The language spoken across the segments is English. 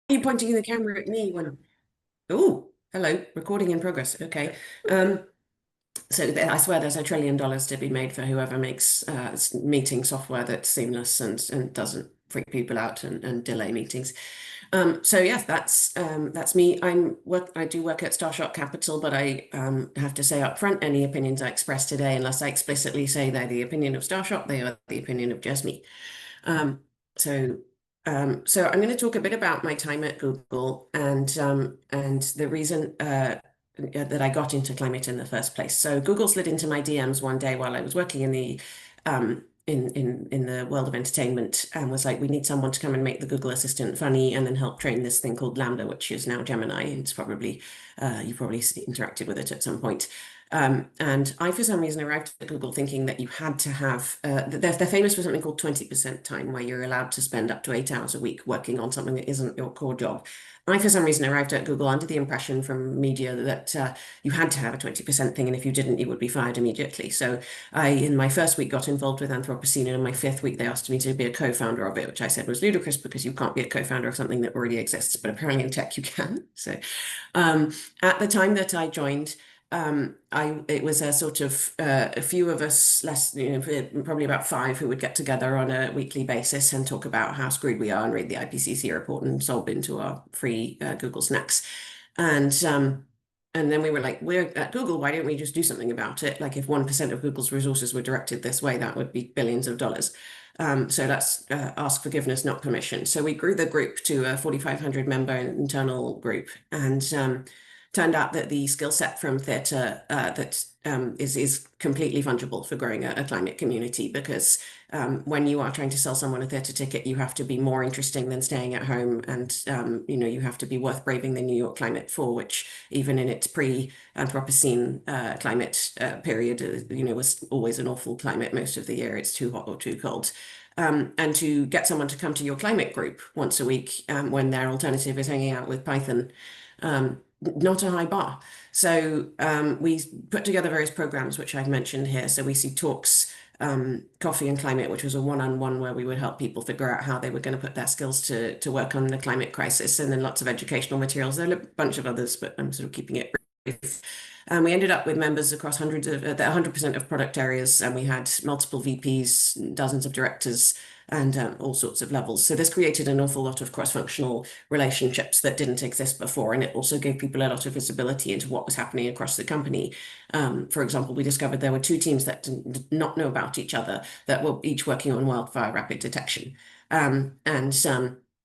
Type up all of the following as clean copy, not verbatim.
you pointing the camera at me when? Oh, hello, recording in progress. Okay. Um, I swear there's $1 trillion to be made for whoever makes meeting software that's seamless and doesn't freak people out and delay meetings. So yes, that's me. I do work at Starshot Capital, but I have to say up front, any opinions I express today, unless I explicitly say they're the opinion of Starshot, they are the opinion of just me. Um, so, so I'm going to talk a bit about my time at Google and the reason that I got into climate in the first place. So Google slid into my DMs one day while I was working in the in the world of entertainment and was like, we need someone to come and make the Google Assistant funny and then help train this thing called Lambda, which is now Gemini. It's probably you've probably interacted with it at some point. And I, for some reason, arrived at Google thinking that you had to have, they're famous for something called 20% time, where you're allowed to spend up to 8 hours a week working on something that isn't your core job. I, for some reason, arrived at Google under the impression from media that you had to have a 20% thing, and if you didn't, you would be fired immediately. So in my first week, got involved with Anthropocene, and in my fifth week, they asked me to be a co-founder of it, which I said was ludicrous because you can't be a co-founder of something that already exists, but apparently in tech you can. So at the time that I joined, it was a sort of a few of us, less, probably about five, who would get together on a weekly basis and talk about how screwed we are and read the IPCC report and sob into our free Google snacks. And then we were like, we're at Google, why don't we just do something about it? Like if 1% of Google's resources were directed this way, that would be billions of dollars. So that's ask forgiveness, not permission. So we grew the group to a 4,500 member internal group, and turned out that the skill set from theatre that is completely fungible for growing a climate community, because when you are trying to sell someone a theatre ticket, you have to be more interesting than staying at home, and you have to be worth braving the New York climate for, which even in its pre-Anthropocene climate period, was always an awful climate most of the year. It's too hot or too cold. And to get someone to come to your climate group once a week when their alternative is hanging out with Python, not a high bar. So we put together various programs, which I've mentioned here. So we see talks, Coffee and Climate, which was a one-on-one where we would help people figure out how they were going to put their skills to work on the climate crisis, and then lots of educational materials. There are a bunch of others, but I'm sort of keeping it brief. And we ended up with members across hundreds of 100% of product areas, and we had multiple VPs, dozens of directors, and all sorts of levels. So this created an awful lot of cross-functional relationships that didn't exist before, and it also gave people a lot of visibility into what was happening across the company. For example, we discovered there were two teams that did not know about each other that were each working on wildfire rapid detection.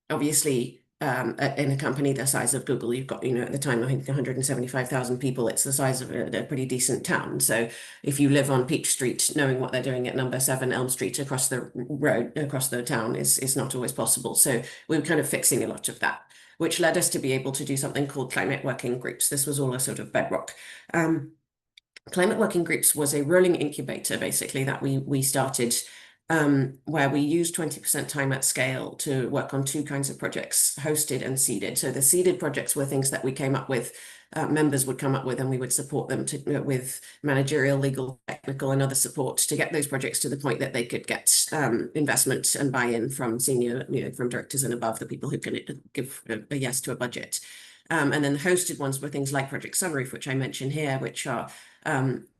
Obviously, in a company the size of Google, you've got, at the time, I think 175,000 people. It's the size of a pretty decent town. So if you live on Peach Street, knowing what they're doing at number 7 Elm Street across the road, across the town is not always possible. So we were kind of fixing a lot of that, which led us to be able to do something called climate working groups. This was all a sort of bedrock. Climate working groups was a rolling incubator, basically, that we started, where we used 20% time at scale to work on two kinds of projects, hosted and seeded. So the seeded projects were things that we came up with, members would come up with, and we would support them with managerial, legal, technical, and other support to get those projects to the point that they could get investment and buy-in from senior, from directors and above, the people who can give a yes to a budget. And then the hosted ones were things like Project Sunroof, which I mentioned here, which are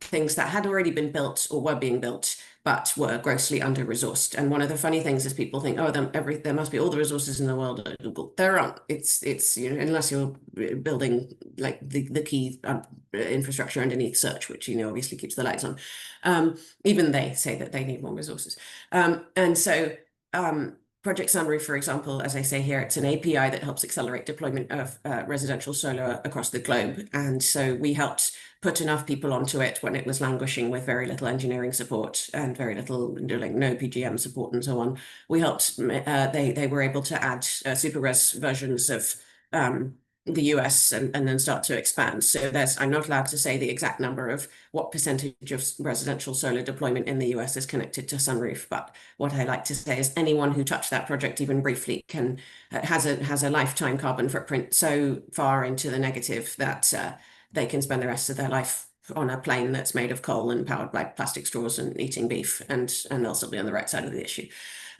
things that had already been built or were being built, but were grossly under-resourced. And one of the funny things is people think, oh, there must be all the resources in the world at Google. There aren't. It's unless you're building like the key infrastructure underneath search, which obviously keeps the lights on. Even they say that they need more resources. And so Project Sunroof, for example, as I say here, it's an API that helps accelerate deployment of residential solar across the globe. And so we helped put enough people onto it when it was languishing with very little engineering support and very little, like no PGM support and so on. We helped, they were able to add super res versions of the US and then start to expand. So I'm not allowed to say the exact number of what percentage of residential solar deployment in the US is connected to Sunroof, but what I like to say is anyone who touched that project even briefly has a lifetime carbon footprint so far into the negative that they can spend the rest of their life on a plane that's made of coal and powered by plastic straws and eating beef, and they'll still be on the right side of the issue.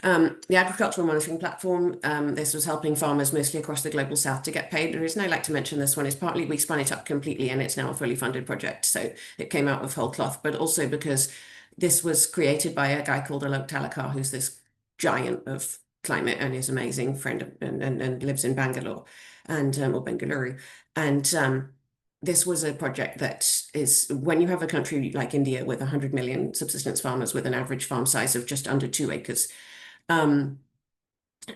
The agricultural monitoring platform, this was helping farmers mostly across the global south to get paid. The reason I like to mention this one is partly we spun it up completely and it's now a fully funded project. So it came out of whole cloth, but also because this was created by a guy called Alok Talakar, who's this giant of climate and is amazing friend and lives in Bangalore and or Bengaluru. And this was a project that is when you have a country like India with 100 million subsistence farmers with an average farm size of just under 2 acres, um,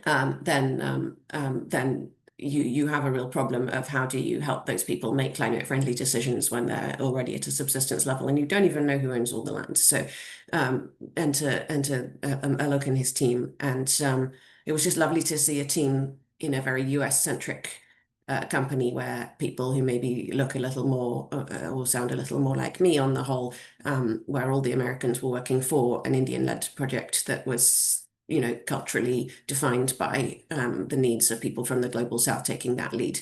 then you have a real problem of how do you help those people make climate friendly decisions when they're already at a subsistence level and you don't even know who owns all the land. So enter Alok and his team, and it was just lovely to see a team in a very US centric company where people who maybe look a little more or sound a little more like me on the whole, where all the Americans were working for an Indian-led project that was, you know, culturally defined by the needs of people from the global south taking that lead.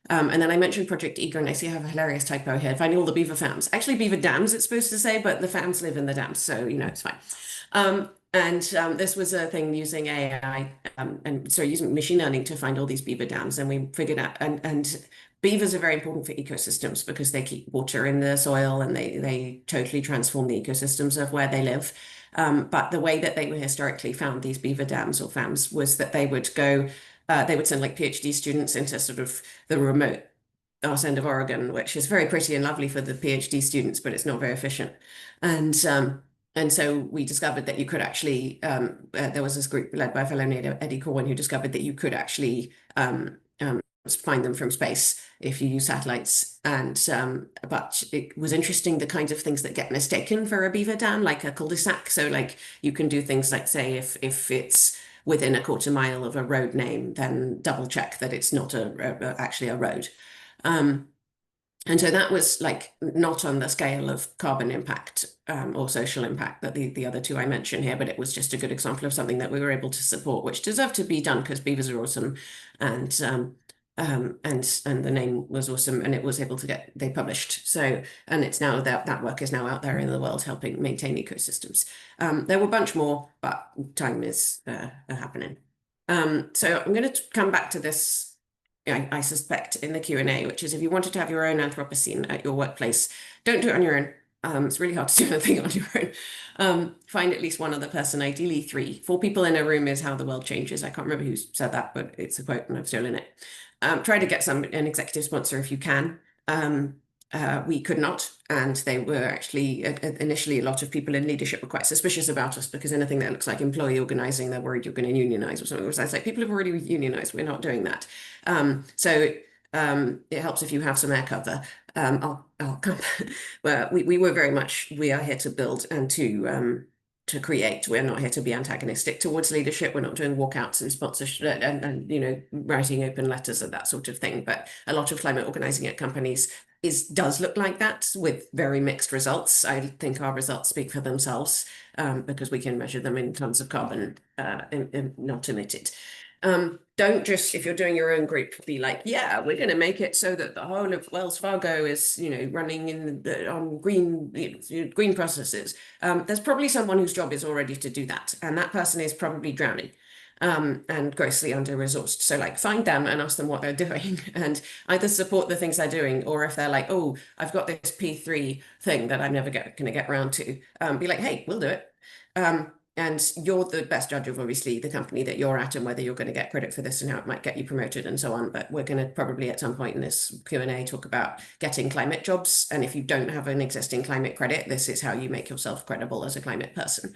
And then I mentioned Project Eager, and I see I have a hilarious typo here, finding all the beaver farms. Actually, beaver dams, it's supposed to say, but the farms live in the dams, so, you know, it's fine. This was a thing using AI and so using machine learning to find all these beaver dams, and we figured out, and beavers are very important for ecosystems because they keep water in the soil and they totally transform the ecosystems of where they live. But the way that they were historically found these beaver dams or FAMs was that they would go, they would send like PhD students into sort of the remote arse end of Oregon, which is very pretty and lovely for the PhD students, but it's not very efficient. And so we discovered that you could actually, there was this group led by a fellow named Eddie Corwin who discovered that you could actually find them from space if you use satellites. And but it was interesting the kinds of things that get mistaken for a beaver dam, like a cul-de-sac. So like you can do things like say if it's within a quarter mile of a road name, then double check that it's not actually a road. And so that was like not on the scale of carbon impact or social impact that the other two I mentioned here, but it was just a good example of something that we were able to support, which deserved to be done because beavers are awesome, and the name was awesome, and it was able to get they published. So and it's now that work is now out there in the world helping maintain ecosystems. There were a bunch more, but time is happening. So I'm going to come back to this. I suspect in the Q&A, which is if you wanted to have your own Anthropocene at your workplace, don't do it on your own. It's really hard to do anything on your own. Find at least one other person, ideally three. 4 people in a room is how the world changes. I can't remember who said that, but it's a quote and I've stolen it. Try to get an executive sponsor if you can. We could not, and they were actually initially a lot of people in leadership were quite suspicious about us because anything that looks like employee organizing, they're worried you're going to unionize or something. I was like, people have already unionized, we're not doing that. It helps if you have some air cover. I'll come. Well, we were very much, we are here to build and to create. We're not here to be antagonistic towards leadership. We're not doing walkouts and sponsorship and you know, writing open letters and that sort of thing. But a lot of climate organizing at companies does look like that with very mixed results. I think our results speak for themselves because we can measure them in tons of carbon not emitted. Don't just, if you're doing your own group, be like, yeah, we're going to make it so that the whole of Wells Fargo is, you know, running on green processes. There's probably someone whose job is already to do that, and that person is probably drowning and grossly under-resourced. So like find them and ask them what they're doing and either support the things they're doing, or if they're like, oh, I've got this P3 thing that I'm never going to get around to, be like, hey, we'll do it. And you're the best judge of obviously the company that you're at and whether you're going to get credit for this and how it might get you promoted and so on. But we're going to probably at some point in this Q&A talk about getting climate jobs. And if you don't have an existing climate credit, this is how you make yourself credible as a climate person.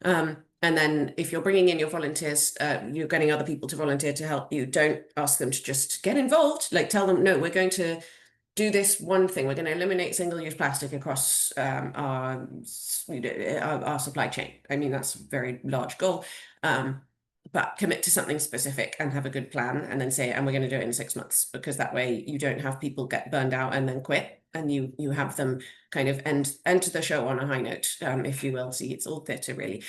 And then if you're bringing in your volunteers, you're getting other people to volunteer to help you. Don't ask them to just get involved. Like tell them, no, we're going to do this one thing. We're going to eliminate single-use plastic across our supply chain. I mean, that's a very large goal, but commit to something specific and have a good plan and then say, and we're going to do it in 6 months, because that way you don't have people get burned out and then quit, and you have them kind of end the show on a high note, if you will. See, it's all theatre really.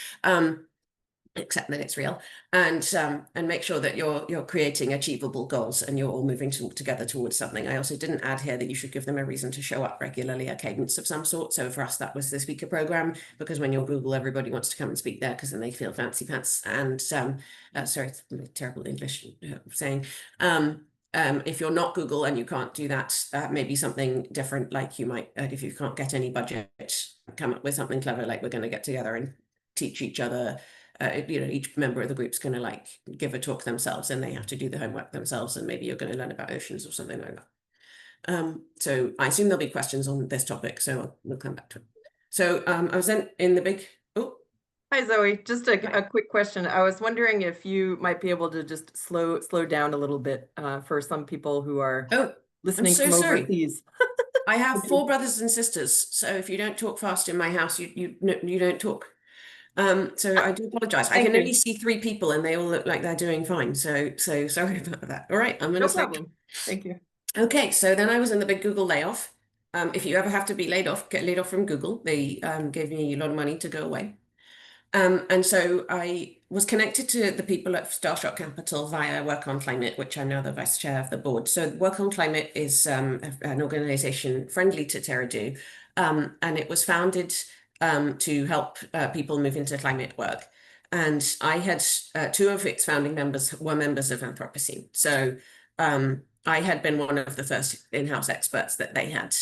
accept that it's real, and make sure that you're creating achievable goals and you're all moving together towards something. I also didn't add here that you should give them a reason to show up regularly, a cadence of some sort. So for us, that was the speaker program, because when you're Google, everybody wants to come and speak there because then they feel fancy pants. And sorry, terrible English saying. If you're not Google and you can't do that, maybe something different, like you might, if you can't get any budget, come up with something clever, like we're going to get together and teach each other. Each member of the group's going to like give a talk themselves, and they have to do the homework themselves, and maybe you're going to learn about oceans or something like that. So I assume there'll be questions on this topic, so we'll come back to it. So I was then in the big. Oh, hi Zoe. Just a quick question. I was wondering if you might be able to just slow down a little bit for some people who are listening I'm so from sorry. overseas. I have 4 brothers and sisters, so if you don't talk fast in my house, you don't talk. So I do apologize. I can only see 3 people and they all look like they're doing fine. So sorry about that. All right, I'm gonna say. No problem. Thank you. Okay, so then I was in the big Google layoff. If you ever have to be laid off, get laid off from Google. They gave me a lot of money to go away. And so I was connected to the people at Starshot Capital via Work on Climate, which I'm now the vice chair of the board. So Work on Climate is an organization friendly to Terra-Do, and it was founded to help people move into climate work. And I had 2 of its founding members were members of Anthropocene. So I had been one of the first in-house experts that they had.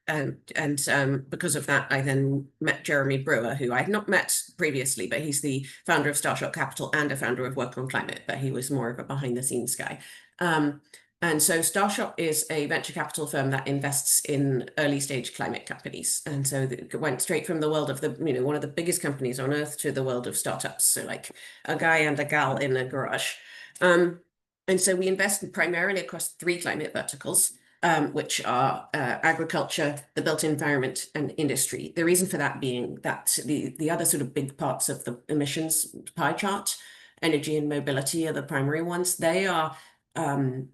And because of that, I then met Jeremy Brewer, who I'd not met previously, but he's the founder of Starshot Capital and a founder of Work on Climate, but he was more of a behind-the-scenes guy. And so Starshot is a venture capital firm that invests in early-stage climate companies. And so it went straight from the world of one of the biggest companies on earth to the world of startups. So like a guy and a gal in a garage. And so we invest primarily across 3 climate verticals. Which are agriculture, the built environment, and industry. The reason for that being that the other sort of big parts of the emissions pie chart, energy and mobility are the primary ones. They are, thank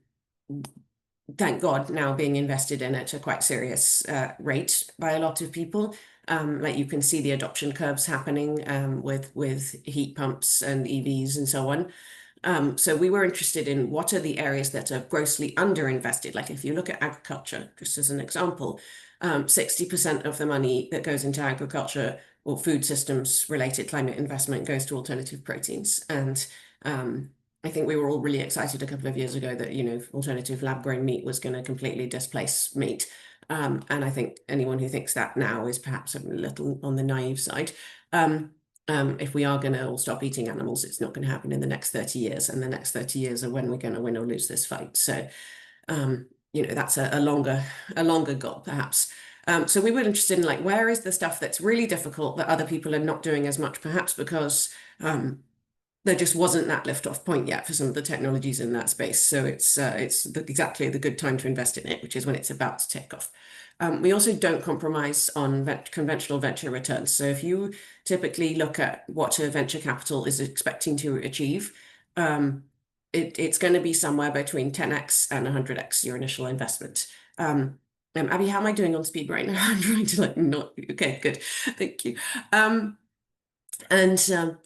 God, now being invested in at a quite serious rate by a lot of people. Like you can see the adoption curves happening with heat pumps and EVs and so on. So we were interested in what are the areas that are grossly underinvested. Like if you look at agriculture, just as an example, 60% of the money that goes into agriculture or food systems related climate investment goes to alternative proteins. And I think we were all really excited a couple of years ago that, alternative lab grown meat was going to completely displace meat. And I think anyone who thinks that now is perhaps a little on the naive side. If we are going to all stop eating animals, it's not going to happen in the next 30 years. And the next 30 years are when we're going to win or lose this fight. So, that's a longer goal, perhaps. So we were interested in like, where is the stuff that's really difficult that other people are not doing as much, perhaps because there just wasn't that lift-off point yet for some of the technologies in that space. So it's exactly the good time to invest in it, which is when it's about to take off. We also don't compromise on conventional venture returns. So if you typically look at what a venture capital is expecting to achieve, it's going to be somewhere between 10x and 100x your initial investment. Abby, how am I doing on speed right now? I'm trying to not. Okay, good. Thank you. And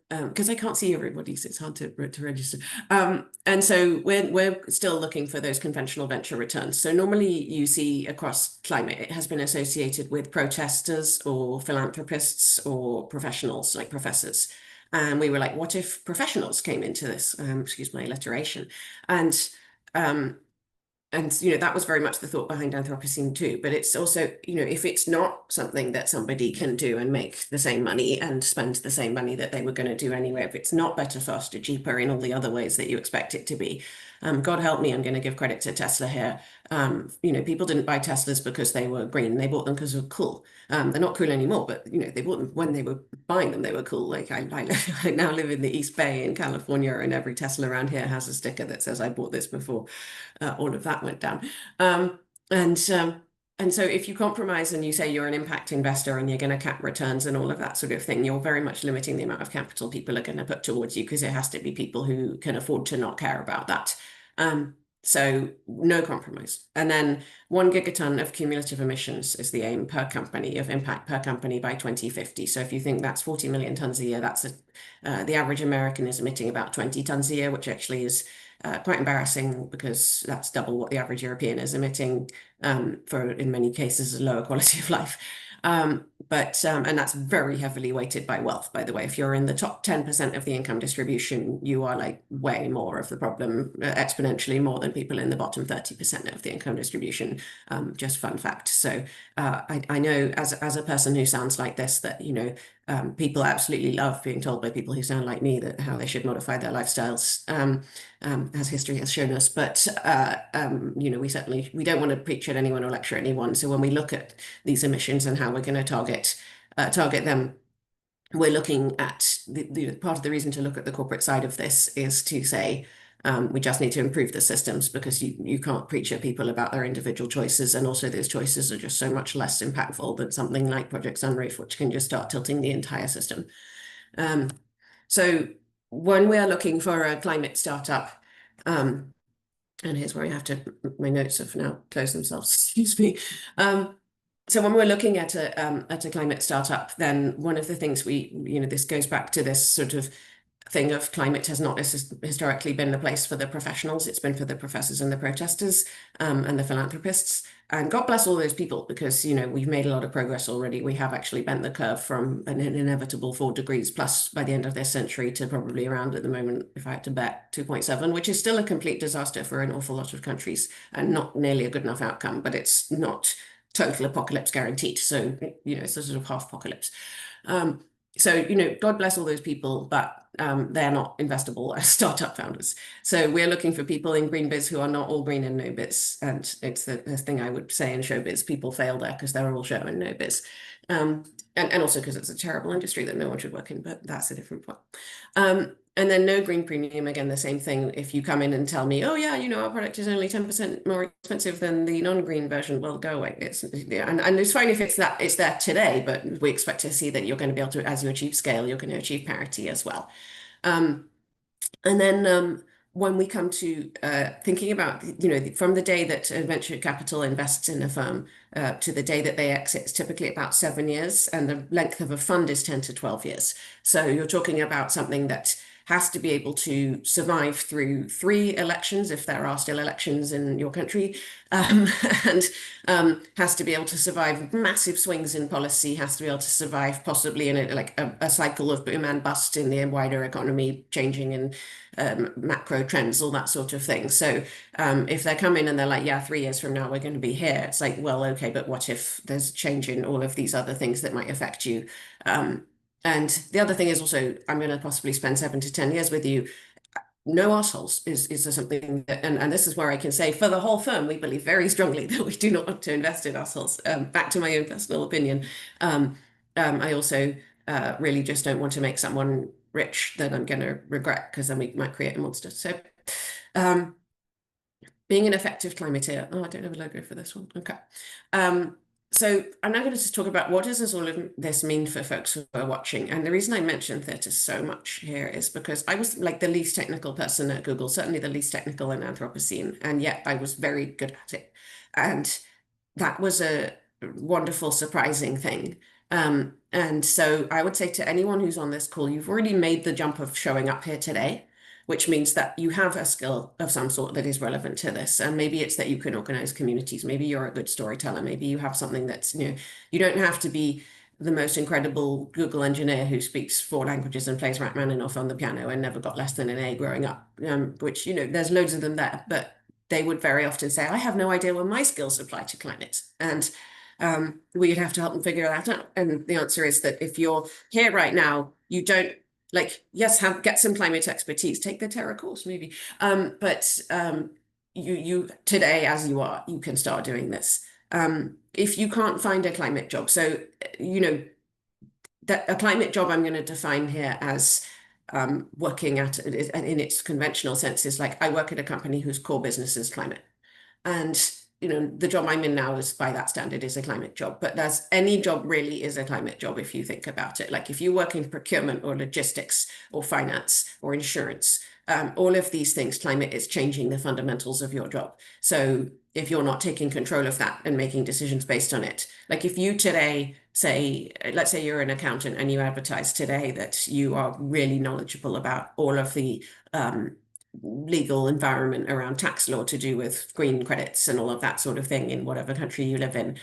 because I can't see everybody, so it's hard to register. And so we're still looking for those conventional venture returns. So normally you see across climate, it has been associated with protesters or philanthropists or professionals like professors. And we were like, what if professionals came into this? Excuse my alliteration. And that was very much the thought behind Anthropocene too. But it's also, if it's not something that somebody can do and make the same money and spend the same money that they were going to do anyway, if it's not better, faster, cheaper in all the other ways that you expect it to be, God help me, I'm going to give credit to Tesla here. People didn't buy Teslas because they were green. They bought them because they were cool. They're not cool anymore, but they bought them when they were buying them. They were cool. Like I now live in the East Bay in California, and every Tesla around here has a sticker that says I bought this before all of that went down. And so if you compromise and you say you're an impact investor and you're going to cap returns and all of that sort of thing, you're very much limiting the amount of capital people are going to put towards you, because it has to be people who can afford to not care about that. So no compromise. And then 1 gigaton of cumulative emissions is the aim per company, of impact per company by 2050. So if you think that's 40 million tons a year, the average American is emitting about 20 tons a year, which actually is quite embarrassing because that's double what the average European is emitting, for, in many cases, a lower quality of life. And that's very heavily weighted by wealth, by the way. If you're in the top 10% of the income distribution, you are like way more of the problem, exponentially more than people in the bottom 30% of the income distribution. Just fun fact. So I know as a person who sounds like this, that, people absolutely love being told by people who sound like me that how they should modify their lifestyles, as history has shown us. But we don't want to preach at anyone or lecture anyone. So when we look at these emissions and how we're going to target them, we're looking at the part of the reason to look at the corporate side of this is to say, we just need to improve the systems, because you can't preach at people about their individual choices. And also those choices are just so much less impactful than something like Project Sunroof, which can just start tilting the entire system. So when we are looking for a climate startup, and here's where I have to, my notes have now closed themselves, excuse me. So when we're looking at a climate startup, then one of the things this goes back to this sort of thing of climate has not historically been the place for the professionals. It's been for the professors and the protesters, and the philanthropists. And God bless all those people, because, we've made a lot of progress already. We have actually bent the curve from an inevitable 4 degrees plus by the end of this century to probably around, at the moment, if I had to bet, 2.7, which is still a complete disaster for an awful lot of countries and not nearly a good enough outcome, but it's not total apocalypse guaranteed. So, it's a sort of half apocalypse. So, God bless all those people, but they're not investable as startup founders. So we're looking for people in green biz who are not all green and no biz. And it's the thing I would say in showbiz, people fail there because they're all show and no biz. And also because it's a terrible industry that no one should work in, but that's a different point. And then no green premium, again, the same thing. If you come in and tell me, oh yeah, our product is only 10% more expensive than the non-green version, well, go away. And it's fine if it's there today, but we expect to see that you're going to be able to, as you achieve scale, you're going to achieve parity as well. And then when we come to thinking about, from the day that a venture capital invests in a firm to the day that they exit, it's typically about 7 years, and the length of a fund is 10 to 12 years. So you're talking about something that has to be able to survive through 3 elections, if there are still elections in your country, and has to be able to survive massive swings in policy, has to be able to survive possibly in a cycle of boom and bust in the wider economy, changing in macro trends, all that sort of thing. So if they come in and they're like, yeah, 3 years from now, we're going to be here, it's like, well, okay, but what if there's a change in all of these other things that might affect you? And the other thing is also, I'm going to possibly spend 7 to 10 years with you. No assholes is something that, and this is where I can say for the whole firm, we believe very strongly that we do not want to invest in assholes. Back to my own personal opinion. I also really just don't want to make someone rich that I'm going to regret, because then we might create a monster. So being an effective climiteer. Oh, I don't have a logo for this one. Okay. So I'm now going to just talk about what does all of this mean for folks who are watching. And the reason I mention theatre so much here is because I was like the least technical person at Google, certainly the least technical in Anthropocene, and yet I was very good at it. And that was a wonderful, surprising thing. And so I would say to anyone who's on this call, you've already made the jump of showing up here today, which means that you have a skill of some sort that is relevant to this. And maybe it's that you can organize communities. Maybe you're a good storyteller. Maybe you have something that's, you don't have to be the most incredible Google engineer who speaks 4 languages and plays Rachmaninoff on the piano and never got less than an A growing up, which, there's loads of them there. But they would very often say, I have no idea where my skills apply to climate. And we'd have to help them figure that out. And the answer is that if you're here right now, you don't, yes, get some climate expertise, take the Terra course maybe. But you today, as you are, you can start doing this. If you can't find a climate job, so that a climate job I'm going to define here as working at, in its conventional sense, is like I work at a company whose core business is climate. And the job I'm in now is, by that standard, is a climate job. But any job really is a climate job if you think about it. Like if you work in procurement or logistics or finance or insurance, all of these things, climate is changing the fundamentals of your job. So if you're not taking control of that and making decisions based on it, like if you today say, let's say you're an accountant and you advertise today that you are really knowledgeable about all of the legal environment around tax law to do with green credits and all of that sort of thing in whatever country you live in.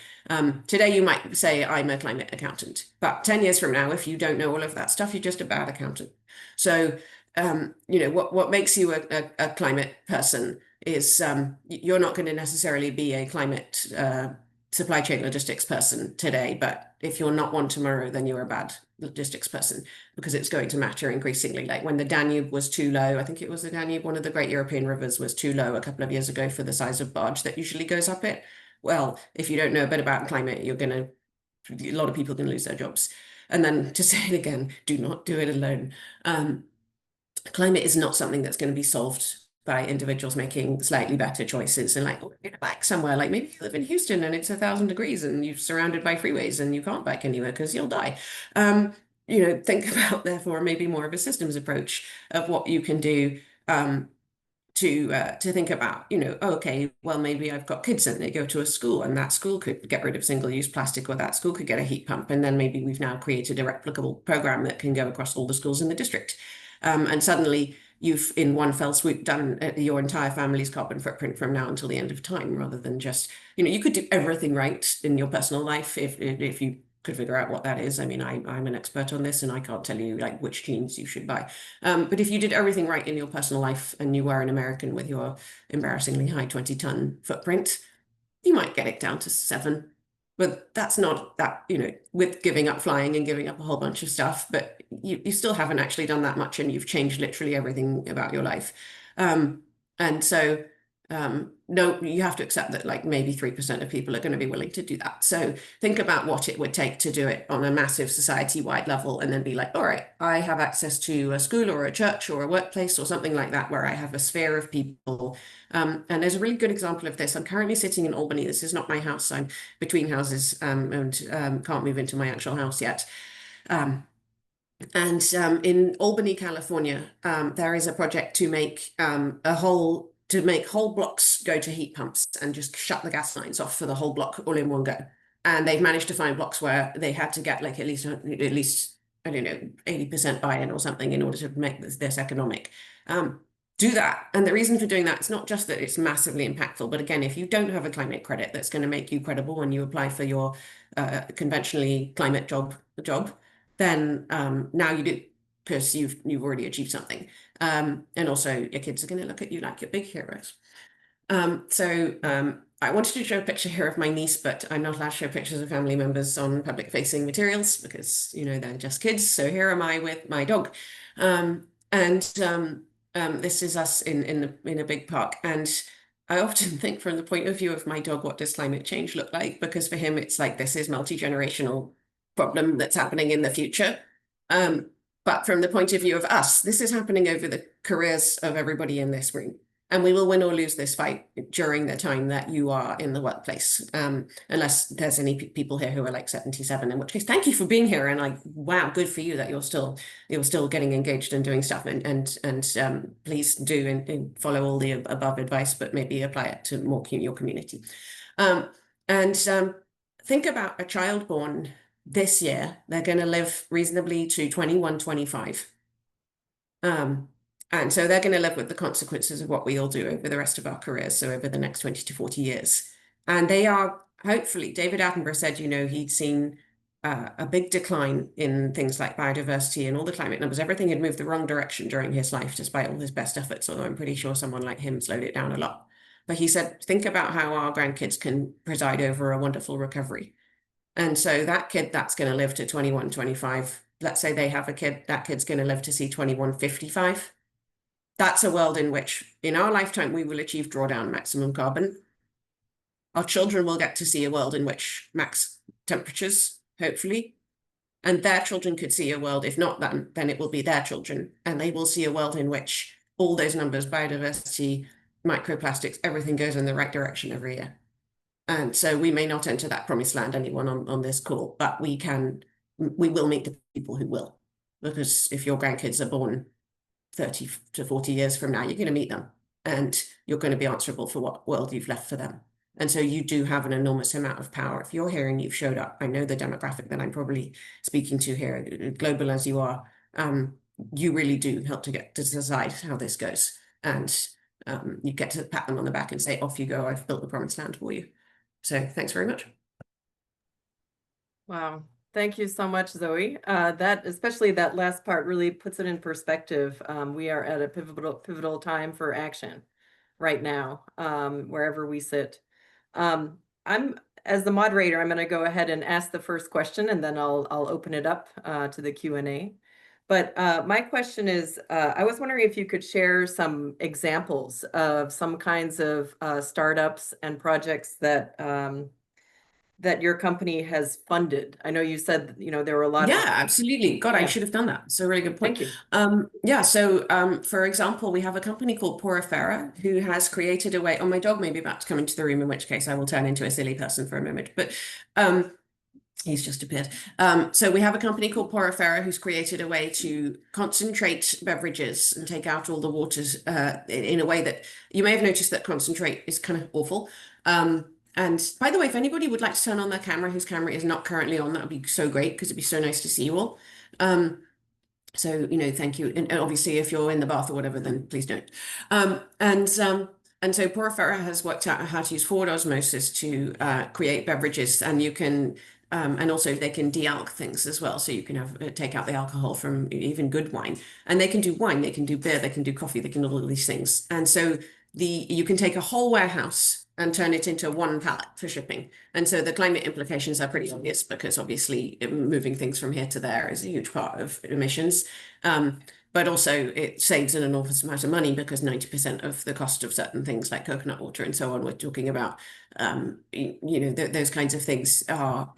Today you might say, I'm a climate accountant. But 10 years from now, if you don't know all of that stuff, you're just a bad accountant. So, what makes you a climate person is you're not going to necessarily be a climate supply chain logistics person today, but if you're not one tomorrow, then you're a bad logistics person because it's going to matter increasingly. Like when the Danube was too low, I think it was the Danube, one of the great European rivers was too low a couple of years ago for the size of barge that usually goes up it. Well, if you don't know a bit about climate, a lot of people can lose their jobs. And then to say it again, do not do it alone. Climate is not something that's going to be solved by individuals making slightly better choices and like, oh, we're back somewhere. Like maybe you live in Houston and it's 1,000 degrees and you're surrounded by freeways and you can't bike anywhere because you'll die. Think about therefore maybe more of a systems approach of what you can do to think about, okay, well, maybe I've got kids and they go to a school and that school could get rid of single-use plastic or that school could get a heat pump. And then maybe we've now created a replicable program that can go across all the schools in the district. And suddenly you've in one fell swoop done your entire family's carbon footprint from now until the end of time, rather than just, you could do everything right in your personal life if you could figure out what that is. I mean, I'm an expert on this and I can't tell you like which jeans you should buy. But if you did everything right in your personal life and you were an American with your embarrassingly high 20-ton footprint, you might get it down to 7. But that's not that, with giving up flying and giving up a whole bunch of stuff, but you still haven't actually done that much and you've changed literally everything about your life. And so no, you have to accept that like maybe 3% of people are going to be willing to do that. So think about what it would take to do it on a massive society-wide level and then be like, all right, I have access to a school or a church or a workplace or something like that where I have a sphere of people. And there's a really good example of this. I'm currently sitting in Albany. This is not my house. I'm between houses and can't move into my actual house yet. And in Albany, California, there is a project to make whole blocks go to heat pumps and just shut the gas lines off for the whole block all in one go. And they've managed to find blocks where they had to get like at least I don't know 80% buy-in or something in order to make this economic. Do that. And the reason for doing that is not just that it's massively impactful, but again, if you don't have a climate credit that's going to make you credible when you apply for your conventionally climate job, then now you do, because you've already achieved something. And also your kids are going to look at you like you're big heroes. I wanted to show a picture here of my niece, but I'm not allowed to show pictures of family members on public facing materials because, they're just kids. So here am I with my dog. This is us in a big park. And I often think from the point of view of my dog, what does climate change look like? Because for him, it's like this is multi-generational problem that's happening in the future. But from the point of view of us, this is happening over the careers of everybody in this room. And we will win or lose this fight during the time that you are in the workplace. Unless there's any people here who are like 77, in which case, thank you for being here. And like, wow, good for you that you're still getting engaged and doing stuff. And please do and follow all the above advice, but maybe apply it to more your community. Think about a child born this year. They're going to live reasonably to 21, 25. And so they're going to live with the consequences of what we all do over the rest of our careers, so over the next 20 to 40 years. And they are, hopefully, David Attenborough said, he'd seen a big decline in things like biodiversity and all the climate numbers. Everything had moved the wrong direction during his life, despite all his best efforts, although I'm pretty sure someone like him slowed it down a lot. But he said, think about how our grandkids can preside over a wonderful recovery. And so that kid that's going to live to 21, 25, let's say they have a kid, that kid's going to live to see 21, 55. That's a world in which, in our lifetime, we will achieve drawdown maximum carbon. Our children will get to see a world in which max temperatures, hopefully, and their children could see a world, if not then it will be their children, and they will see a world in which all those numbers, biodiversity, microplastics, everything goes in the right direction every year. And so we may not enter that promised land, anyone on this call, but we will meet the people who will. Because if your grandkids are born 30 to 40 years from now, you're going to meet them and you're going to be answerable for what world you've left for them. And so you do have an enormous amount of power. If you're hearing you've showed up, I know the demographic that I'm probably speaking to here, global as you are, you really do help to get to decide how this goes. And you get to pat them on the back and say, off you go, I've built the promised land for you. So thanks very much. Wow. Thank you so much, Zoe. That, especially that last part, really puts it in perspective. We are at a pivotal time for action right now, wherever we sit. I'm, as the moderator, I'm going to go ahead and ask the first question, and then I'll open it up to the Q&A. But my question is, I was wondering if you could share some examples of some kinds of startups and projects that that your company has funded. I know you said, there were a lot of. Yeah, absolutely. God, I should have done that. So really good point. Thank you. Yeah, so for example, we have a company called Porifera who has created a way, oh, my dog may be about to come into the room, in which case I will turn into a silly person for a moment, but he's just appeared. So we have a company called Porifera who's created a way to concentrate beverages and take out all the waters in a way that you may have noticed that concentrate is kind of awful. And by the way, if anybody would like to turn on their camera, whose camera is not currently on, that would be so great because it'd be so nice to see you all. So, thank you. And obviously, if you're in the bath or whatever, then please don't. And so Porifera has worked out how to use forward osmosis to create beverages, and you can, and also they can de-alc things as well. So you can have take out the alcohol from even good wine, and they can do wine, they can do beer, they can do coffee, they can do all of these things. And so you can take a whole warehouse and turn it into one pallet for shipping. And so the climate implications are pretty obvious because obviously moving things from here to there is a huge part of emissions. But also it saves an enormous amount of money because 90% of the cost of certain things like coconut water and so on, we're talking about, those kinds of things are,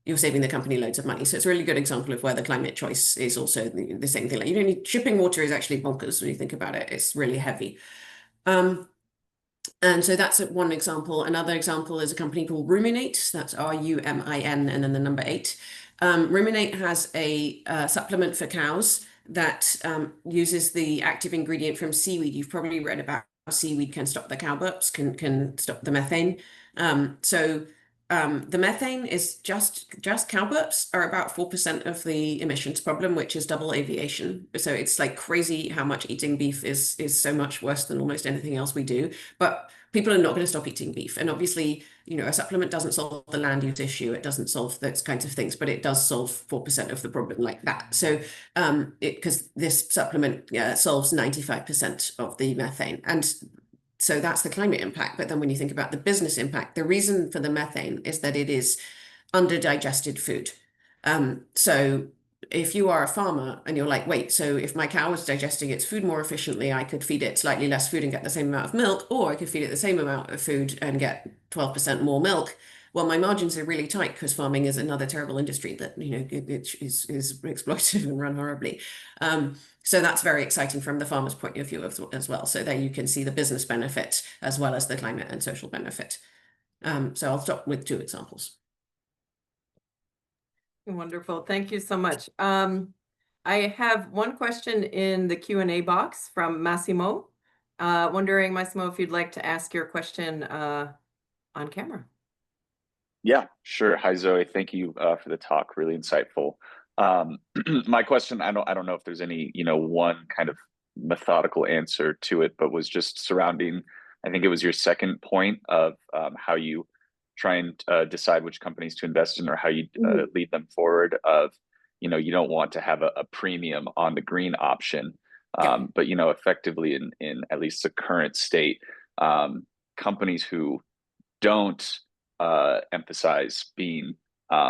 you're saving the company loads of money. So it's a really good example of where the climate choice is also the same thing. Like you don't need, shipping water is actually bonkers when you think about it. It's really heavy. And so that's one example. Another example is a company called Ruminate. That's Rumin and then the number 8. Ruminate has a supplement for cows that uses the active ingredient from seaweed. You've probably read about how seaweed can stop the cow burps, can stop the methane. The methane is just cow burps are about 4% of the emissions problem, which is double aviation. So it's like crazy how much eating beef is so much worse than almost anything else we do. But people are not going to stop eating beef. And obviously, a supplement doesn't solve the land use issue. It doesn't solve those kinds of things, but it does solve 4% of the problem like that. So because this supplement solves 95% of the methane. And so that's the climate impact. But then when you think about the business impact, the reason for the methane is that it is underdigested food. So if you are a farmer and you're like, wait, so if my cow is digesting its food more efficiently, I could feed it slightly less food and get the same amount of milk, or I could feed it the same amount of food and get 12% more milk. Well, my margins are really tight because farming is another terrible industry that, it is exploited and run horribly. So that's very exciting from the farmer's point of view as well. So there you can see the business benefit as well as the climate and social benefit. So I'll stop with 2 examples. Wonderful. Thank you so much. I have one question in the Q&A box from Massimo. Wondering, Massimo, if you'd like to ask your question on camera. Yeah, sure. Hi, Zoe. Thank you for the talk. Really insightful. My question, I don't know if there's any, one kind of methodical answer to it, but was just surrounding, I think it was your second point of how you try and decide which companies to invest in or how you lead them forward of, you don't want to have a premium on the green option. But, effectively in at least the current state, companies who don't emphasize being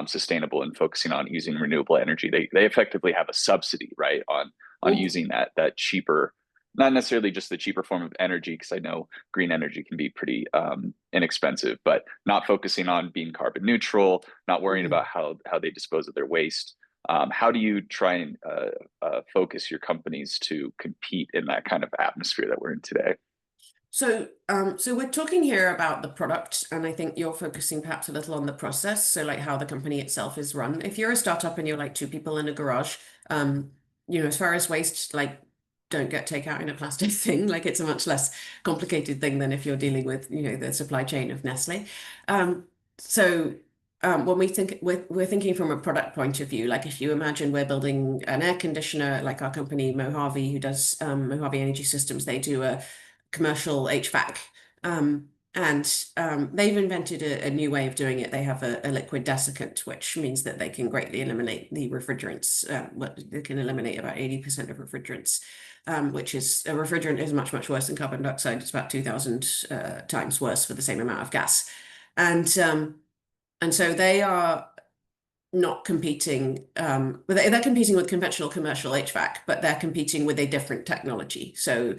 sustainable and focusing on using renewable energy, they effectively have a subsidy, right, on using that cheaper, not necessarily just the cheaper form of energy, because I know green energy can be pretty inexpensive, but not focusing on being carbon neutral, not worrying about how they dispose of their waste. How do you try and focus your companies to compete in that kind of atmosphere that we're in today? So we're talking here about the product, and I think you're focusing perhaps a little on the process. So like how the company itself is run. If you're a startup and you're like 2 people in a garage, as far as waste, like don't get takeout in a plastic thing. Like it's a much less complicated thing than if you're dealing with, the supply chain of Nestle. So when we think we're thinking from a product point of view, like if you imagine we're building an air conditioner, like our company Mojave, who does Mojave Energy Systems, they do a commercial HVAC. And they've invented a new way of doing it. They have a liquid desiccant, which means that they can greatly eliminate the refrigerants. They can eliminate about 80% of refrigerants, which is a refrigerant is much, much worse than carbon dioxide. It's about 2,000 times worse for the same amount of gas. And so they are not competing, they're competing with conventional commercial HVAC, but they're competing with a different technology. So,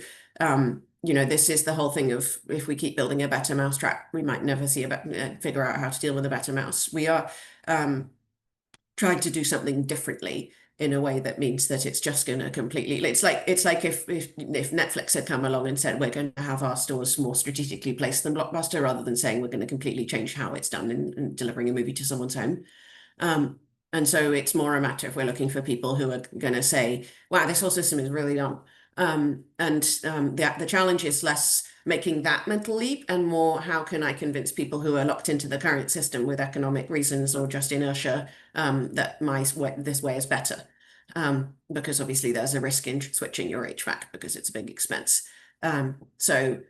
this is the whole thing of if we keep building a better mousetrap, we might never figure out how to deal with a better mouse. We are trying to do something differently in a way that means that it's just going to completely. It's like if Netflix had come along and said we're going to have our stores more strategically placed than Blockbuster, rather than saying we're going to completely change how it's done in delivering a movie to someone's home. And so it's more a matter if we're looking for people who are going to say, wow, this whole system is really dumb. The challenge is less making that mental leap and more how can I convince people who are locked into the current system with economic reasons or just inertia that this way is better. Because obviously there's a risk in switching your HVAC because it's a big expense. So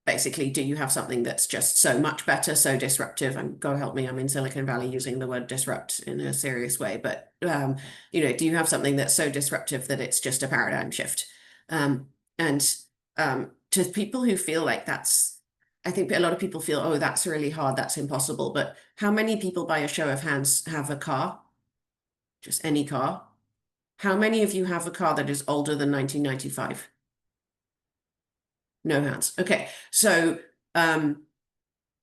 basically, do you have something that's just so much better, so disruptive? And God help me, I'm in Silicon Valley using the word disrupt in a serious way. But, do you have something that's so disruptive that it's just a paradigm shift? To people who feel like I think a lot of people feel, oh, that's really hard, that's impossible. But how many people, by a show of hands, have a car? Just any car? How many of you have a car that is older than 1995? No hands. Okay, so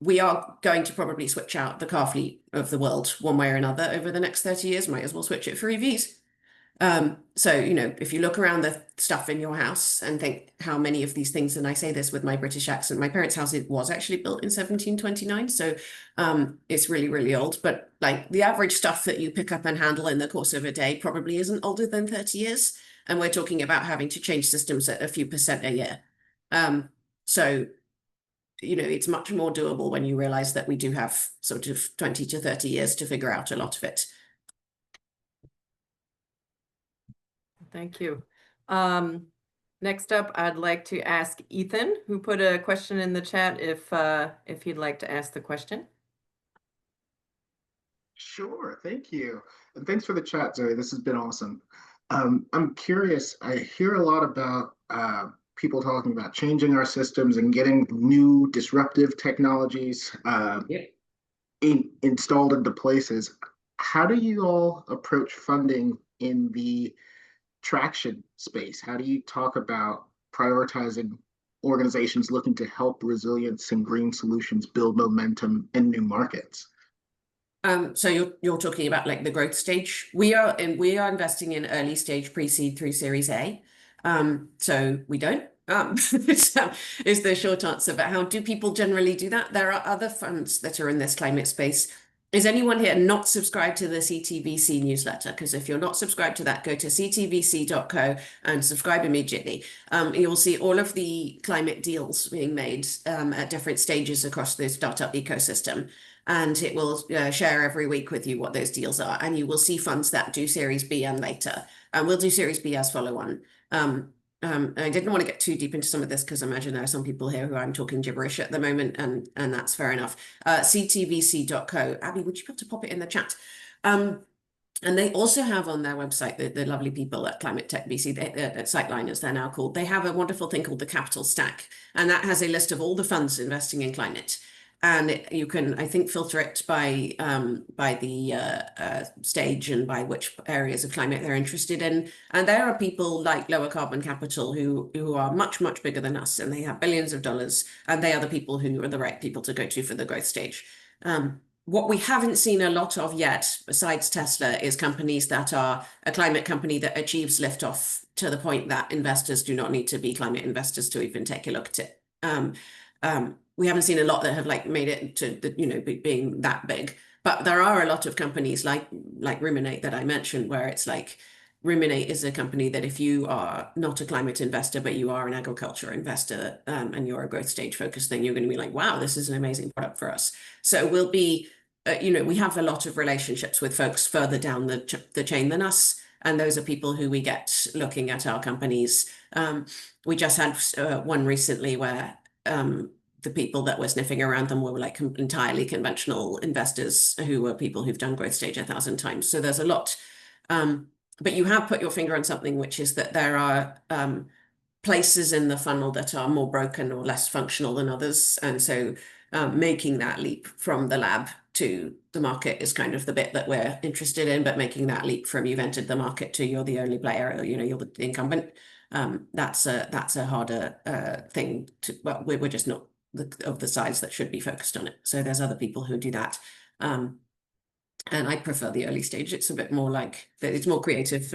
we are going to probably switch out the car fleet of the world one way or another over the next 30 years. Might as well switch it for EVs. So, if you look around the stuff in your house and think how many of these things, and I say this with my British accent, my parents' house was actually built in 1729. So it's really, really old. But like the average stuff that you pick up and handle in the course of a day probably isn't older than 30 years. And we're talking about having to change systems at a few percent a year. So, it's much more doable when you realize that we do have sort of 20 to 30 years to figure out a lot of it. Thank you. Next up, I'd like to ask Ethan, who put a question in the chat, if he'd like to ask the question. Sure, thank you. And thanks for the chat, Zoe. This has been awesome. I'm curious, I hear a lot about people talking about changing our systems and getting new disruptive technologies installed into places. How do you all approach funding in the traction space? How do you talk about prioritizing organizations looking to help resilience and green solutions build momentum in new markets? So you're talking about like the growth stage. We are investing in early stage pre-seed through Series A. So we don't. Is the short answer. But how do people generally do that? There are other funds that are in this climate space. Is anyone here not subscribed to the CTVC newsletter? Because if you're not subscribed to that, go to ctvc.co and subscribe immediately. You will see all of the climate deals being made at different stages across the startup ecosystem. And it will share every week with you what those deals are. And you will see funds that do Series B and later. And we'll do Series B as follow-on. I didn't want to get too deep into some of this because I imagine there are some people here who I'm talking gibberish at the moment, and that's fair enough. ctvc.co. Abby, would you be able to pop it in the chat? And they also have on their website, the lovely people at Climate Tech BC, at Sightline as they're now called, they have a wonderful thing called the Capital Stack. And that has a list of all the funds investing in climate. And you can, I think, filter it by the stage and by which areas of climate they're interested in. And there are people like Lower Carbon Capital who are much, much bigger than us, and they have billions of dollars, and they are the people who are the right people to go to for the growth stage. What we haven't seen a lot of yet, besides Tesla, is companies that are a climate company that achieves liftoff to the point that investors do not need to be climate investors to even take a look at it. We haven't seen a lot that have made it to being that big, but there are a lot of companies like Ruminate that I mentioned where it's like Ruminate is a company that if you are not a climate investor, but you are an agriculture investor, and you're a growth stage focused, then you're going to be like, wow, this is an amazing product for us. So we'll be, we have a lot of relationships with folks further down the chain than us. And those are people who we get looking at our companies. We just had one recently where the people that were sniffing around them were like entirely conventional investors who were people who've done growth stage 1,000 times. So there's a lot. But you have put your finger on something, which is that there are places in the funnel that are more broken or less functional than others. And so making that leap from the lab to the market is kind of the bit that we're interested in, but making that leap from you've entered the market to you're the only player, or, you're the incumbent, that's a harder thing to, well, we're just not of the size that should be focused on it. So there's other people who do that. And I prefer the early stage. It's a bit more like, it's more creative.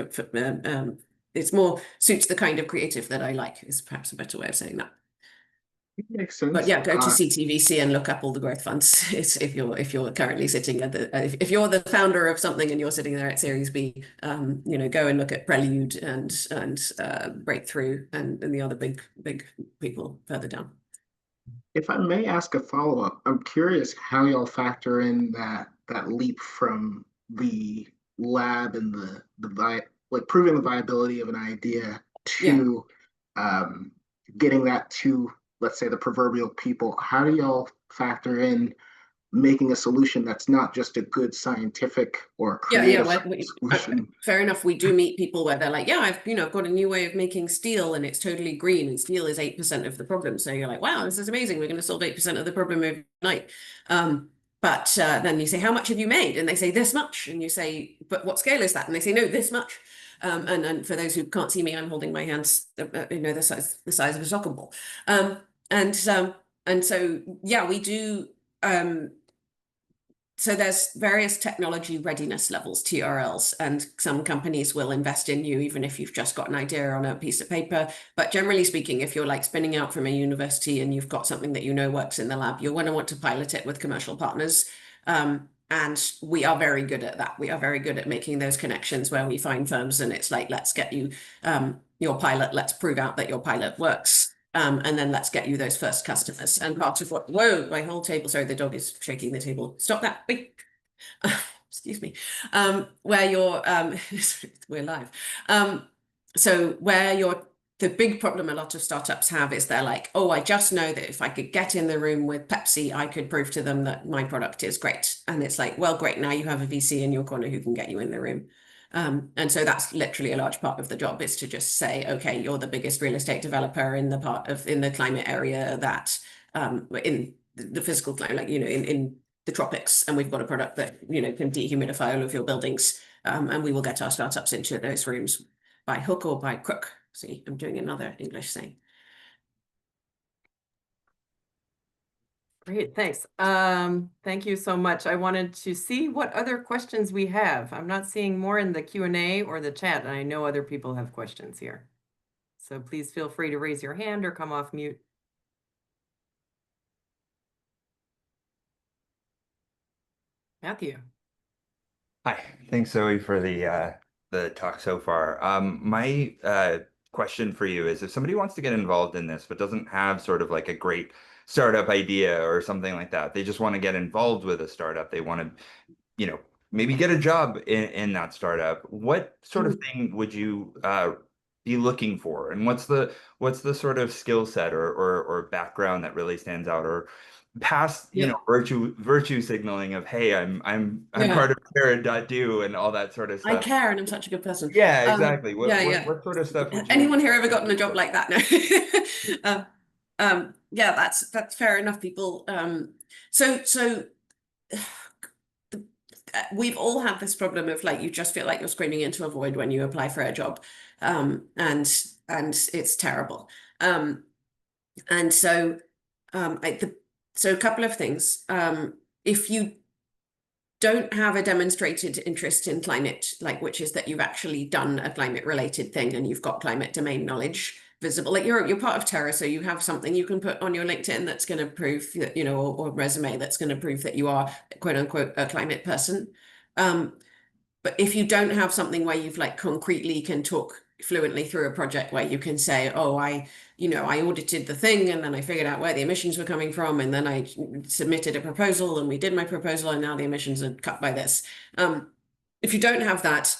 It's more suits the kind of creative that I like, is perhaps a better way of saying that. It makes sense. But yeah, go to CTVC and look up all the growth funds. It's if you're currently sitting at the if you're the founder of something and you're sitting there at Series B, go and look at Prelude and Breakthrough and the other big people further down. If I may ask a follow-up, I'm curious how y'all factor in that leap from the lab and like proving the viability of an idea to getting that to, let's say, the proverbial people. How do y'all factor in making a solution that's not just a good scientific or creative solution? Fair enough. We do meet people where they're like, yeah, I've got a new way of making steel and it's totally green, and steel is 8% of the problem. So you're like, wow, this is amazing. We're going to solve 8% of the problem overnight. But then you say, how much have you made? And they say this much. And you say, but what scale is that? And they say, no, this much. And for those who can't see me, I'm holding my hands, the size of a soccer ball. And so, yeah, we do. So there's various technology readiness levels, TRLs, and some companies will invest in you even if you've just got an idea on a piece of paper. But generally speaking, if you're like spinning out from a university and you've got something that works in the lab, you're going to want to pilot it with commercial partners. And we are very good at that. We are very good at making those connections where we find firms and it's like, let's get you your pilot, let's prove out that your pilot works. And then let's get you those first customers. And part of what, whoa, my whole table, sorry, the dog is shaking the table. Stop that. Wait. Excuse me. Where you're, we're live. So where the big problem a lot of startups have is they're like, oh, I just know that if I could get in the room with Pepsi, I could prove to them that my product is great. And it's like, well, great. Now you have a VC in your corner who can get you in the room. And so that's literally a large part of the job, is to just say, okay, you're the biggest real estate developer in the climate area that in the physical climate, like, in the tropics, and we've got a product that, can dehumidify all of your buildings. And we will get our startups into those rooms by hook or by crook. See, I'm doing another English saying. Great, thanks. Thank you so much. I wanted to see what other questions we have. I'm not seeing more in the Q&A or the chat, and I know other people have questions here. So please feel free to raise your hand or come off mute. Matthew. Hi, thanks Zoe for the talk so far. My question for you is, if somebody wants to get involved in this but doesn't have sort of like a great startup idea or something like that, they just want to get involved with a startup, they want to, maybe get a job in that startup, what sort of thing would you be looking for? And what's the sort of skill set or background that really stands out, or past virtue signaling of, hey, I'm part of care.do and all that sort of stuff. I care and I'm such a good person. Yeah, exactly. What sort of stuff would you anyone here ever gotten a job like that? No. Yeah, that's fair enough, people. So we've all had this problem of like, you just feel like you're screaming into a void when you apply for a job, and it's terrible. And so so a couple of things. If you don't have a demonstrated interest in climate, which is that you've actually done a climate related thing and you've got climate domain knowledge visible, like you're part of Terra, so you have something you can put on your LinkedIn that's going to prove that, or resume that's going to prove that you are quote unquote a climate person. But if you don't have something where you've like concretely can talk fluently through a project where you can say, oh, I audited the thing and then I figured out where the emissions were coming from and then I submitted a proposal and we did my proposal and now the emissions are cut by this. If you don't have that,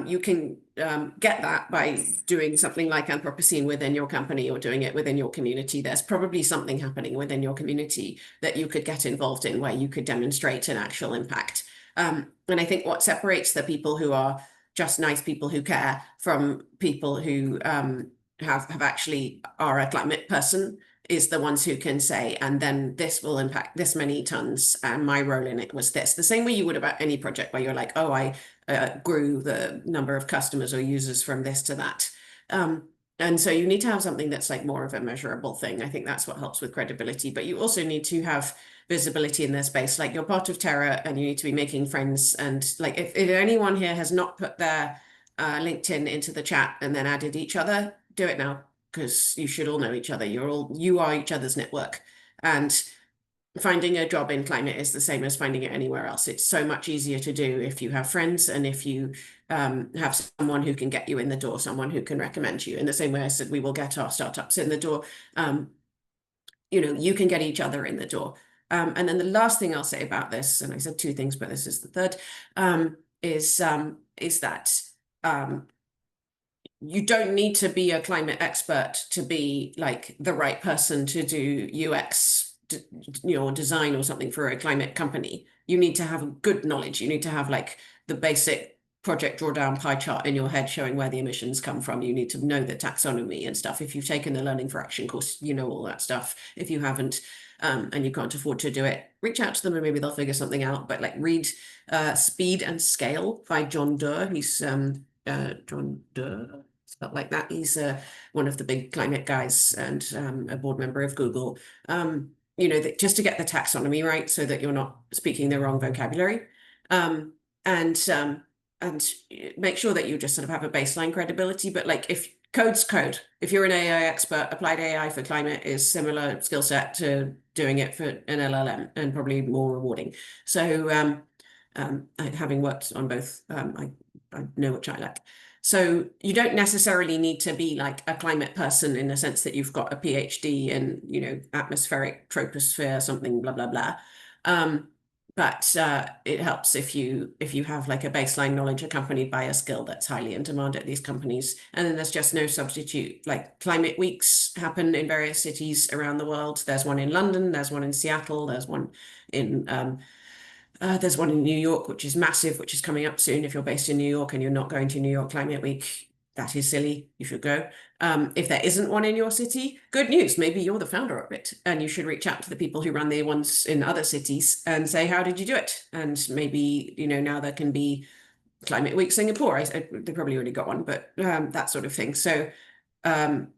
you can get that by doing something like Anthropocene within your company or doing it within your community. There's probably something happening within your community that you could get involved in where you could demonstrate an actual impact. And I think what separates the people who are just nice people who care from people who have actually are a climate person is the ones who can say, and then this will impact this many tons, and my role in it was this. The same way you would about any project where you're like, oh, I grew the number of customers or users from this to that. And so you need to have something that's like more of a measurable thing. I think that's what helps with credibility, but you also need to have visibility in their space. Like you're part of Terra and you need to be making friends. And like if anyone here has not put their LinkedIn into the chat and then added each other, do it now, because you should all know each other. You are each other's network. And finding a job in climate is the same as finding it anywhere else. It's so much easier to do if you have friends and if you have someone who can get you in the door, someone who can recommend you. In the same way I said we will get our startups in the door. You can get each other in the door. And then the last thing I'll say about this, and I said two things, but this is the third, is that you don't need to be a climate expert to be like the right person to do UX, design or something for a climate company. You need to have good knowledge. You need to have like the basic project drawdown pie chart in your head showing where the emissions come from. You need to know the taxonomy and stuff. If you've taken the Learning for Action course, you know all that stuff. If you haven't, and you can't afford to do it, reach out to them and maybe they'll figure something out. But like read Speed and Scale by John Doerr. He's John Doerr, spelled like that. He's one of the big climate guys and a board member of Google. Just to get the taxonomy right so that you're not speaking the wrong vocabulary. And make sure that you just sort of have a baseline credibility. But like if code's code, if you're an AI expert, applied AI for climate is similar skill set to doing it for an LLM and probably more rewarding. So having worked on both, I know which I like. So you don't necessarily need to be like a climate person in the sense that you've got a PhD in, atmospheric troposphere, something, blah, blah, blah. But it helps if you have like a baseline knowledge accompanied by a skill that's highly in demand at these companies. And then there's just no substitute. Like climate weeks happen in various cities around the world. There's one in London, there's one in Seattle, there's one in New York, which is massive, which is coming up soon. If you're based in New York and you're not going to New York Climate Week, that is silly. You should go. If there isn't one in your city, good news. Maybe you're the founder of it and you should reach out to the people who run the ones in other cities and say, how did you do it? And maybe, now there can be Climate Week Singapore. They probably already got one, but that sort of thing. So, don't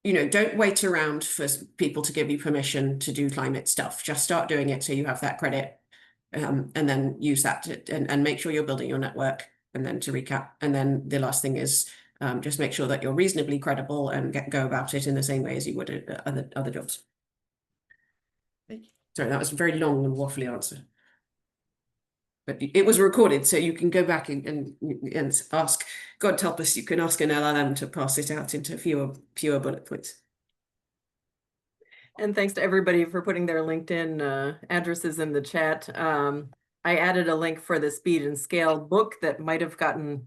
wait around for people to give you permission to do climate stuff. Just start doing it so you have that credit. And then use that and make sure you're building your network. And then to recap, and then the last thing is just make sure that you're reasonably credible and go about it in the same way as you would at other jobs. Sorry, that was a very long and waffly answer. But it was recorded, so you can go back and ask, God help us, you can ask an LLM to pass it out into fewer bullet points. And thanks to everybody for putting their LinkedIn addresses in the chat. I added a link for the Speed and Scale book that might have gotten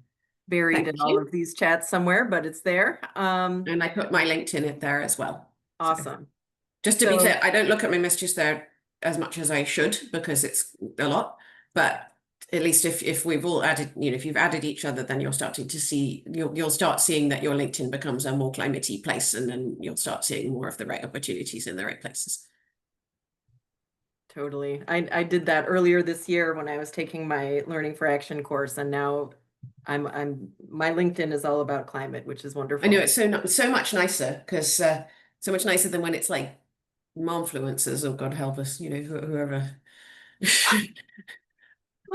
buried in all of these chats somewhere, but it's there. And I put my LinkedIn in there as well. Awesome. So, just to be clear, I don't look at my messages there as much as I should because it's a lot, but at least if we've all added, if you've added each other, then you're starting to see, you'll start seeing that your LinkedIn becomes a more climate-y place, and then you'll start seeing more of the right opportunities in the right places. Totally. I did that earlier this year when I was taking my Learning for Action course, and now my LinkedIn is all about climate, which is wonderful. I know, it's so much nicer because so much nicer than when it's like momfluencers, or God help us, whoever.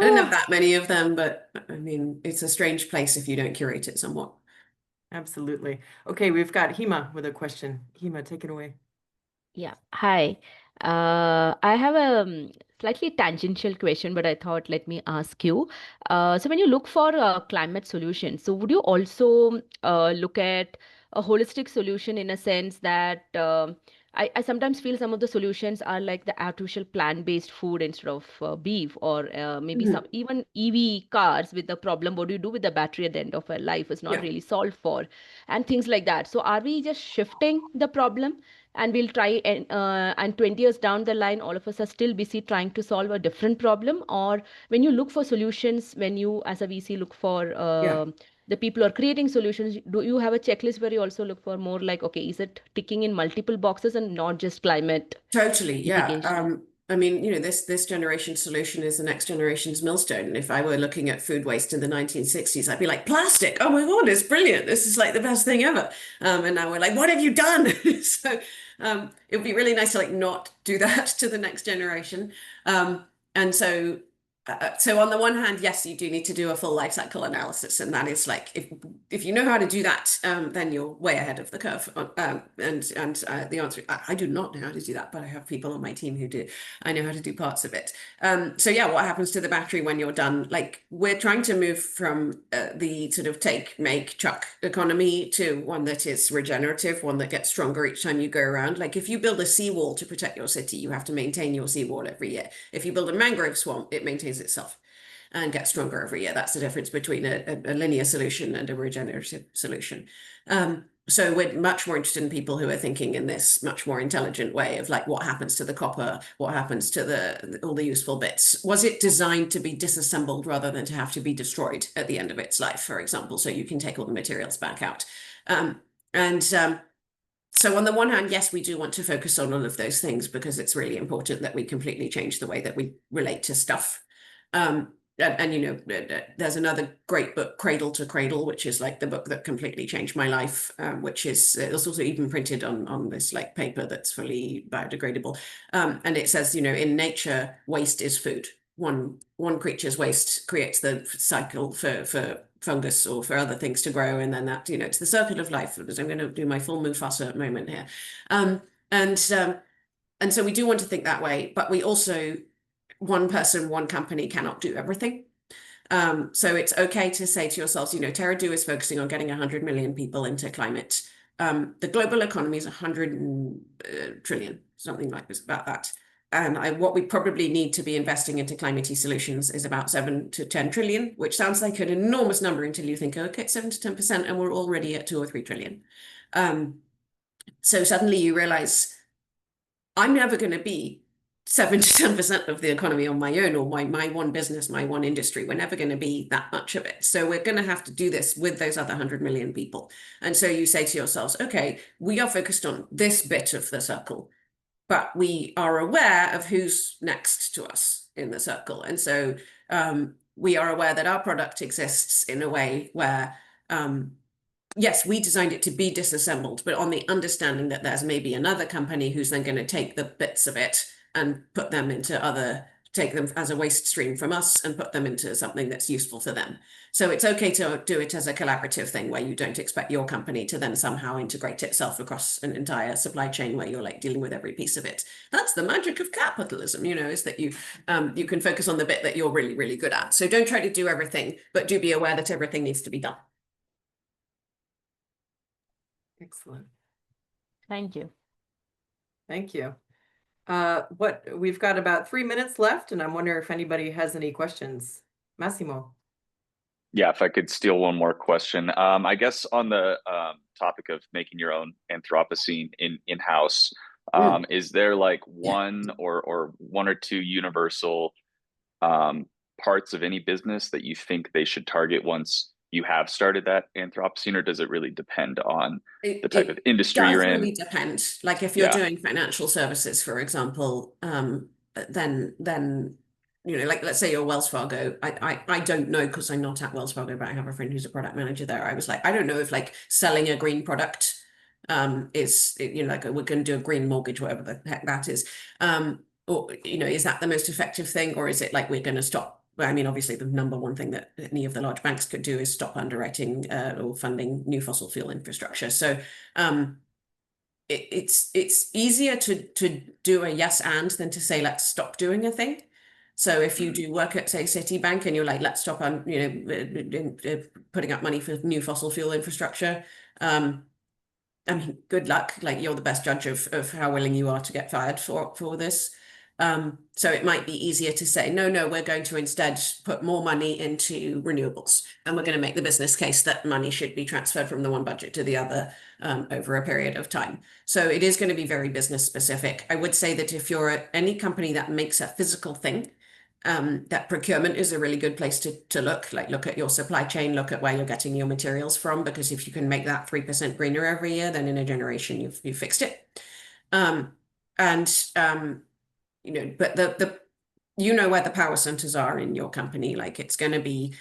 I don't have that many of them, but I mean, it's a strange place if you don't curate it somewhat. Absolutely. Okay, we've got Hema with a question. Hema, take it away. Yeah. Hi. I have a slightly tangential question, but I thought let me ask you. So, when you look for climate solutions, so would you also look at a holistic solution in a sense that I sometimes feel some of the solutions are like the artificial plant-based food instead of beef, or maybe Mhm. some even EV cars with the problem. What do you do with the battery at the end of a life is not Yeah. really solved for, and things like that. So, are we just shifting the problem? And we'll try and 20 years down the line all of us are still busy trying to solve a different problem, or when you look for solutions, when you as a VC look for Yeah. the people who are creating solutions, do you have a checklist where you also look for more like, okay, is it ticking in multiple boxes and not just climate Totally, yeah. mitigation? I mean, this generation's solution is the next generation's millstone. If I were looking at food waste in the 1960s, I'd be like, plastic. Oh my God, it's brilliant. This is like the best thing ever. And now we're like, what have you done? So it would be really nice to like not do that to the next generation. And so on the one hand, yes, you do need to do a full life cycle analysis, and that is like if you know how to do that, then you're way ahead of the curve. And the answer, I do not know how to do that, but I have people on my team who do. I know how to do parts of it. So yeah, what happens to the battery when you're done? Like we're trying to move from the sort of take, make, chuck economy to one that is regenerative, one that gets stronger each time you go around. Like if you build a seawall to protect your city, you have to maintain your seawall every year. If you build a mangrove swamp, it maintains itself and gets stronger every year. That's the difference between a linear solution and a regenerative solution. So we're much more interested in people who are thinking in this much more intelligent way of like what happens to the copper, what happens to all the useful bits. Was it designed to be disassembled rather than to have to be destroyed at the end of its life, for example, so you can take all the materials back out? And so on the one hand, yes, we do want to focus on all of those things because it's really important that we completely change the way that we relate to stuff. There's another great book, Cradle to Cradle, which is like the book that completely changed my life, which is it's also even printed on this like paper that's fully biodegradable. And it says, in nature, waste is food. One creature's waste creates the cycle for fungus or for other things to grow, and then that, it's the circle of life. I'm going to do my full Mufasa moment here. And so we do want to think that way, but we also one person, one company cannot do everything. So it's okay to say to yourselves, TerraDo is focusing on getting 100 million people into climate. The global economy is 100 trillion, something like this, about that. And what we probably need to be investing into climate solutions is about 7 to 10 trillion, which sounds like an enormous number until you think, okay, 7 to 10%, and we're already at 2 or 3 trillion. So suddenly you realize I'm never going to be 7 to 10% of the economy on my own, or my one business, my one industry. We're never going to be that much of it. So we're going to have to do this with those other 100 million people. And so you say to yourselves, okay, we are focused on this bit of the circle, but we are aware of who's next to us in the circle. And so we are aware that our product exists in a way where yes, we designed it to be disassembled, but on the understanding that there's maybe another company who's then going to take the bits of it and put them into take them as a waste stream from us and put them into something that's useful for them. So it's okay to do it as a collaborative thing where you don't expect your company to then somehow integrate itself across an entire supply chain where you're like dealing with every piece of it. That's the magic of capitalism, is that you can focus on the bit that you're really, really good at. So don't try to do everything, but do be aware that everything needs to be done. Excellent. Thank you. Thank you. We've got about 3 minutes left, and I'm wondering if anybody has any questions. Massimo. Yeah, if I could steal one more question. I guess on the topic of making your own Anthropocene in-house, is there like one or one or two universal parts of any business that you think they should target once you have started that Anthropocene, or does it really depend on the type of industry you're in? It does really depend. Like if you're doing financial services, for example, then like let's say you're Wells Fargo. I don't know because I'm not at Wells Fargo, but I have a friend who's a product manager there. I was like, I don't know if like selling a green product is like we're going to do a green mortgage, whatever the heck that is. Or is that the most effective thing, or is it like we're going to stop? I mean, obviously, the number one thing that any of the large banks could do is stop underwriting or funding new fossil fuel infrastructure. So it's easier to do a yes and than to say let's stop doing a thing. So if you do work at, say, Citibank, and you're like, let's stop on, putting up money for new fossil fuel infrastructure. I mean, good luck. Like, you're the best judge of how willing you are to get fired for this. So it might be easier to say, no, we're going to instead put more money into renewables, and we're going to make the business case that money should be transferred from the one budget to the other over a period of time. So it is going to be very business specific. I would say that if you're any company that makes a physical thing, that procurement is a really good place to look. Like, look at your supply chain, look at where you're getting your materials from, because if you can make that 3% greener every year, then in a generation you've fixed it. But where the power centers are in your company. Like, it's going to be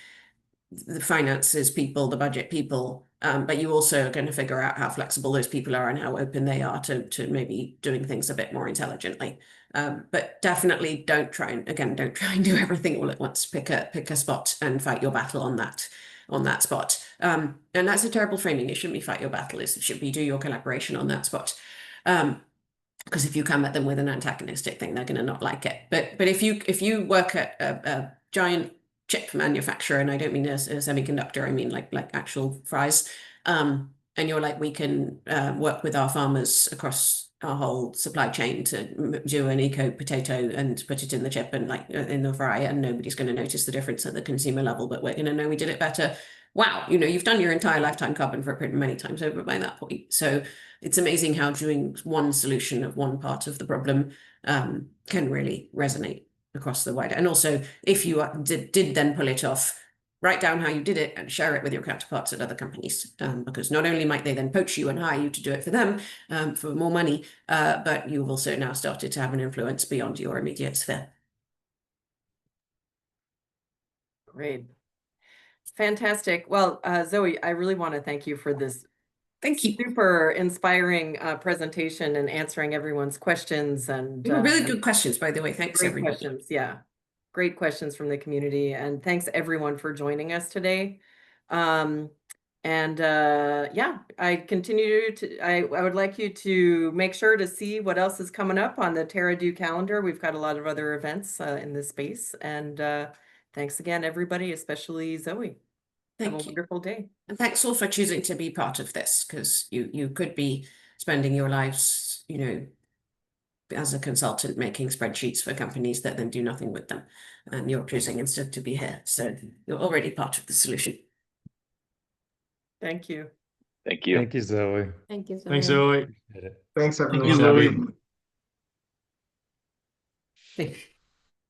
the finances people, the budget people, but you also are going to figure out how flexible those people are and how open they are to maybe doing things a bit more intelligently. But definitely don't try and do everything all at once. Pick a spot and fight your battle on that spot. And that's a terrible framing. It shouldn't be fight your battle. It should be do your collaboration on that spot. Because if you come at them with an antagonistic thing, they're going to not like it. But if you work at a giant chip manufacturer, and I don't mean a semiconductor, I mean like actual fries, and you're like, we can work with our farmers across our whole supply chain to do an eco potato and put it in the chip and like in the fry, and nobody's going to notice the difference at the consumer level, but we're going to know we did it better. Wow, you've done your entire lifetime carbon footprint many times over by that point. So it's amazing how doing one solution of one part of the problem can really resonate across the wider. And also, if you did then pull it off, write down how you did it and share it with your counterparts at other companies, because not only might they then poach you and hire you to do it for them for more money, but you've also now started to have an influence beyond your immediate sphere. Great. Fantastic. Well, Zoe, I really want to thank you for this Thank you. super inspiring presentation and answering everyone's questions. And They were really good questions, by the way. Thanks, great everybody. questions. Yeah. Great questions from the community. And thanks everyone for joining us today. Yeah, I would like you to make sure to see what else is coming up on the TerraDo calendar. We've got a lot of other events in this space. And thanks again, everybody, especially Zoe. Have a wonderful day. And thanks all for choosing to be part of this, because you could be spending your lives, as a consultant making spreadsheets for companies that then do nothing with them. And you're choosing instead to be here. So you're already part of the solution. Thank you. Thank you. Thank you, Zoe. Thank you so Thanks, much. Zoe. Thanks, everyone. Thank you, Zoe. Thank you.